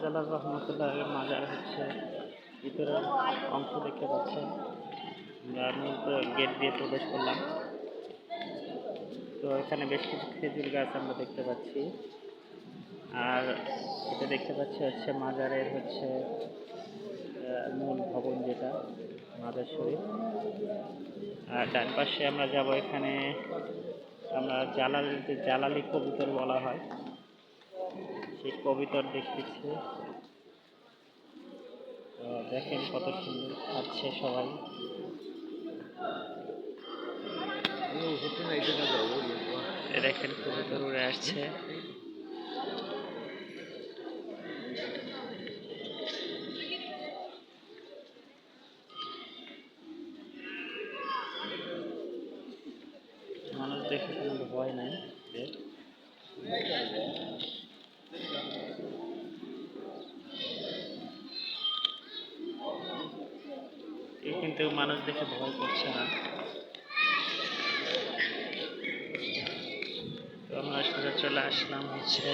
তাআলা রহমতুল্লাহ মাজার হচ্ছে ভিতরের অংশ দেখতে পাচ্ছেন। আমরা মূলত গেট দিয়ে প্রবেশ করলাম। তো এখানে বেশ কিছু খেজুর গাছ আমরা দেখতে পাচ্ছি। আর এটা দেখতে পাচ্ছি হচ্ছে মাজারের হচ্ছে মূল ভবন, যেটা মাজার শরীফ। আর ডান পাশে আমরা যাব, এখানে আমরা জালালি কবুতর বলা হয়, সেই কবুতর দেখতেছি। তো দেখেন কত সুন্দর খাচ্ছে সবাই। দেখেন কবুতর উড়ে আসছে। মানুষ দেখে কোনো ভয় নাই। কিন্তু মানুষ দেখে ভয় করছে না। তো আমরা সোজা চলে আসলাম হচ্ছে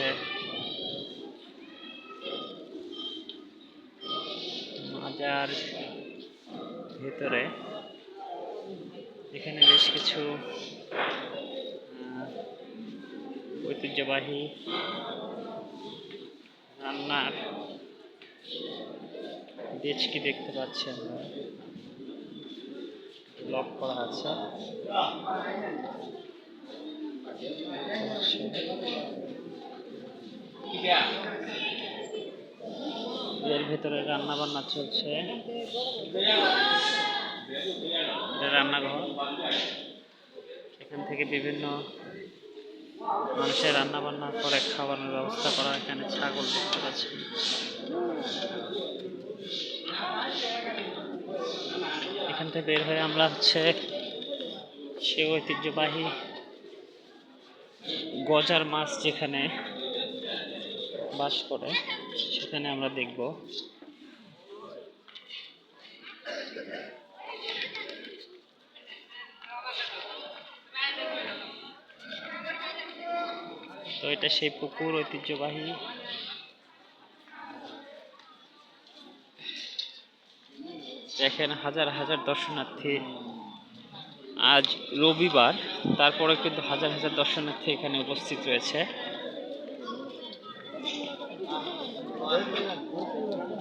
মাজার ভেতরে। এখানে বেশ কিছু ঐতিহ্যবাহী রান্নার ডেচকি দেখতে পাচ্ছি আমরা, লক করা আছে। এর ভেতরে রান্না বান্না চলছে। এটা রান্নাঘর, এখান থেকে বিভিন্ন মানুষের রান্না বান্না করে খাওয়ানোর ব্যবস্থা করা। এখানে ছাগল দেখতে পাচ্ছি। এখান থেকে বের হয়ে আমরা হচ্ছে সে ঐতিহ্যবাহী গজার মাছ যেখানে বাস করে সেখানে আমরা দেখব। তো এটা সেই পুকুর, ঐতিহ্যবাহী। দেখেন হাজার হাজার দর্শনার্থী, আজ রবিবার, তারপরে কিন্তু হাজার হাজার দর্শনার্থী এখানে উপস্থিত রয়েছে।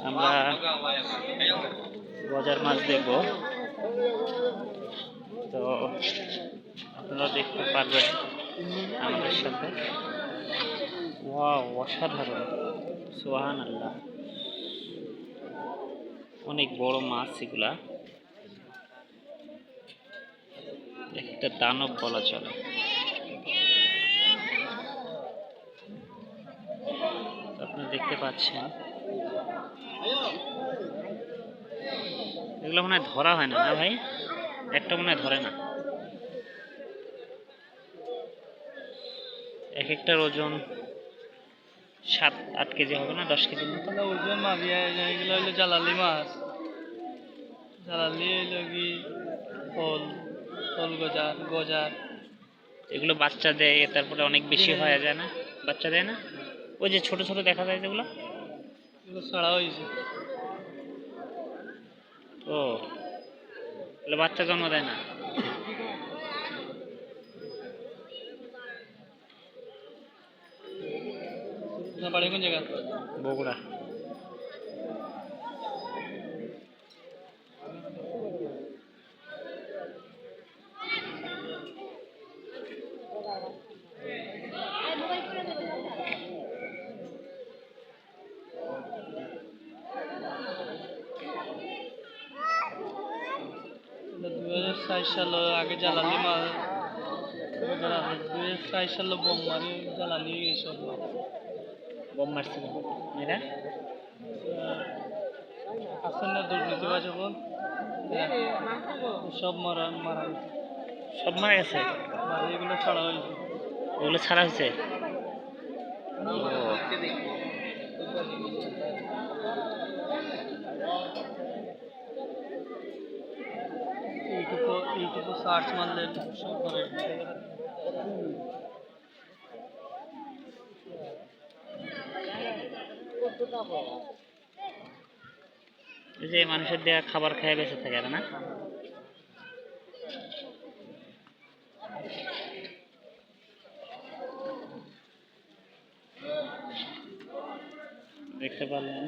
আমরা গজার মাছ দেখব, তো আপনারা দেখতে পারবেন আমাদের সাথে। ওয়াও, অসাধারণ, সুবহানাল্লাহ। অনেক বড় মাছ এগুলা, একটা দানব বলা চলে। আপনারা দেখতে পাচ্ছেন এগুলো মনে হয় ধরা হয় না, না ভাই? একটা মনে হয় ধরে না। এক একটার ওজন 7-8 কেজি হবে না, 10 কেজির মতো ওজন মাছ। এগুলো হলো জালালি মাছ। জালালি হইল কি ফল গজার। এগুলো বাচ্চা দেয়, তারপরে অনেক বেশি হয়ে যায় না? বাচ্চা দেয় না? ওই যে ছোট ছোট দেখা যায় যেগুলো, এগুলো ছাড়া হয়েছে। ও, এগুলো বাচ্চা জন্ম দেয় না? বাড়ি কোন জায়গা? বগুড়া। সাল আগে জ্বালানি মাছ, 2004 সালে বোম মারি জ্বালানি সব বোম মারছিল এরা। আসছেন না দুর্নীতিবাজ যখন সব মারা গেছে। সব মারা গেছে? এগুলো ছাড়া হয়েছে। ওগুলো ছাড়া হয়েছে? এইটুকু সার্চ মারলে সব করে। এই যে মানুষের দেয়া খাবার খেয়ে বেঁচে থাকে না? দেখতে পারলেন।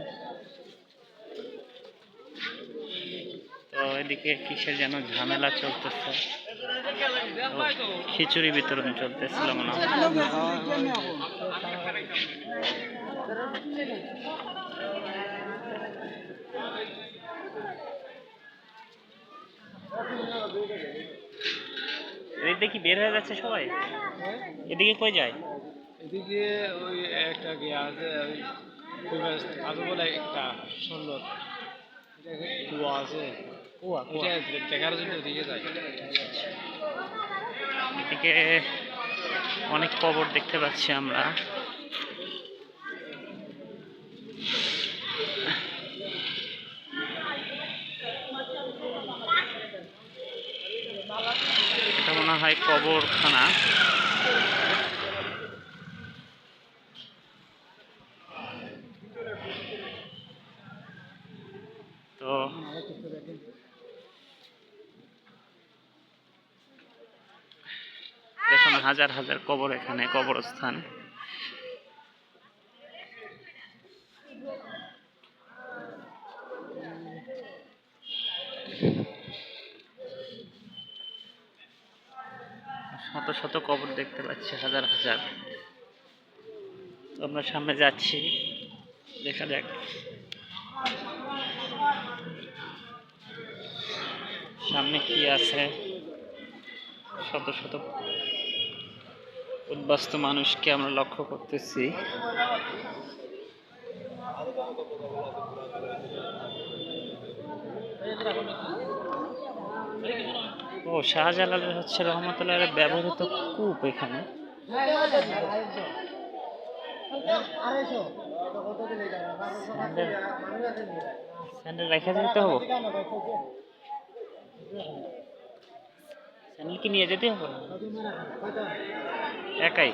তো এদিকে কিসের যেন ঝামেলা চলতেছে, খিচুড়ি বিতরণ চলতেছিল মনে হয়। এদিকে কি বের হয়ে যাচ্ছে সবাই? এদিকে কই যায়? এদিকে ওই একটা গিয়ে আছে, ওই আছে বলে একটা সুন্দর কুয়া আছে, কুয়া কুয়া। এটা দেখার জন্য ওদিকে যায়। এদিকে অনেক কবর দেখতে পাচ্ছি আমরা। এটা মনে হয় কবরখানা। তো দেখুন হাজার হাজার কবর, এখানে কবরস্থান। শত শত কবর দেখতে পাচ্ছি, হাজার হাজার। তো আমরা সামনে যাচ্ছি, দেখা যাক সামনে কি আছে। শত শত উদ্বাস্ত মানুষকে আমরা লক্ষ্য করতেছি। ও শাহজালালের হচ্ছে রহমতুল্লাহের ব্যবহৃত কূপ এখানে। স্যান্ডেল রেখে যেতে হবে? স্যান্ডেল কি নিয়ে যেতে হবে একাই?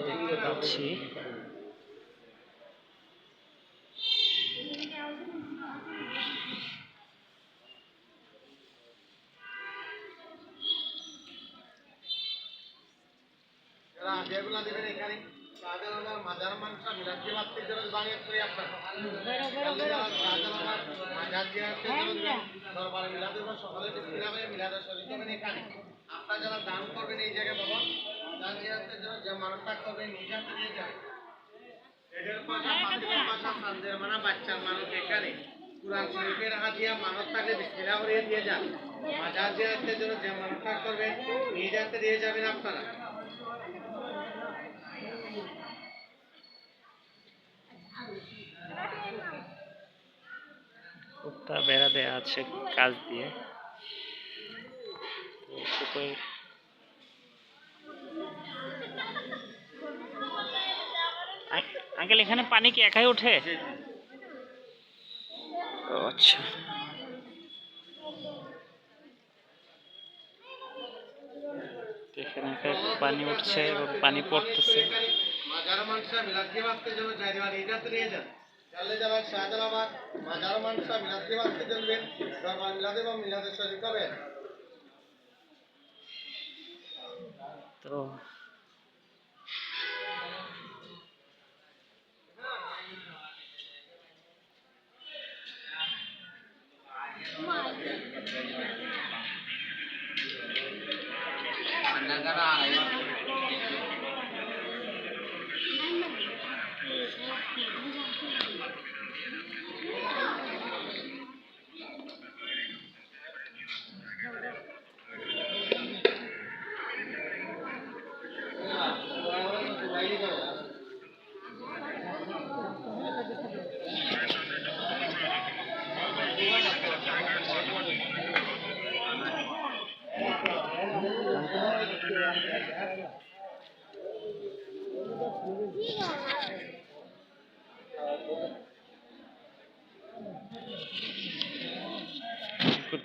দেখতে পাচ্ছি আপনারা যারা দান করবেন এই জায়গায় বাবা, দান জিয়ারতের জন্য যে মানুষটা করবেন নিজে হাতে দিয়ে যাবেন। এদের পয়সা ফাতিমার পয়সা সানদের মানা বাচ্চার মানুষ এখানে কুরআন শরীফের হাদিয়া মানত থাকলে বিসমিল্লাহ করে দিয়ে যান। মাজার জিয়ারতের জন্য যে মানুষটা করবেন নিজে হাতে দিয়ে যাবেন আপনারা। কূপটা বেড়া দেয়া আছে কাজ দিয়ে। আঙ্কেল এখানে পানি কি একাই ওঠে? ও আচ্ছা। এখানে পানি উঠছে এবং পানি পড়তেছে। মাজার মানুষরা মিলাদ দিয়ে বাঁচতে জন্য চাইবার এই যাতে নিয়ে যান। চাইলে যারা শাহজালাবাদ মাজার মানুষরা মিলাদ দিয়ে বাঁচতে চলবেন, দরবার মিলাদ এবং মিলাদের শরীর করবেন। তো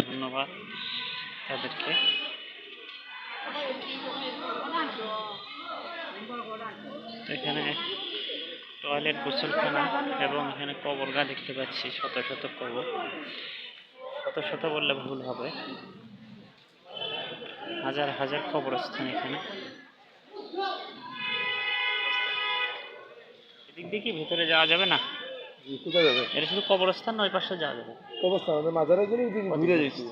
ধন্যবাদ। তাদেরকে। এখানে টয়লেট, গোসলখানা এবং এখানে কবরগাহ দেখতে পাচ্ছি, শত শত কবর। শত শত বললে ভুল হবে, হাজার হাজার কবরস্থান এখানে। এদিক দিয়ে কি ভেতরে যাওয়া যাবে না? কোথায় যাবে? এটা শুধু কবরস্থান, ওই পাশে যাওয়া যাবে। অবস্থা আমাদের মাজারে গেলে ঘুরে যেতে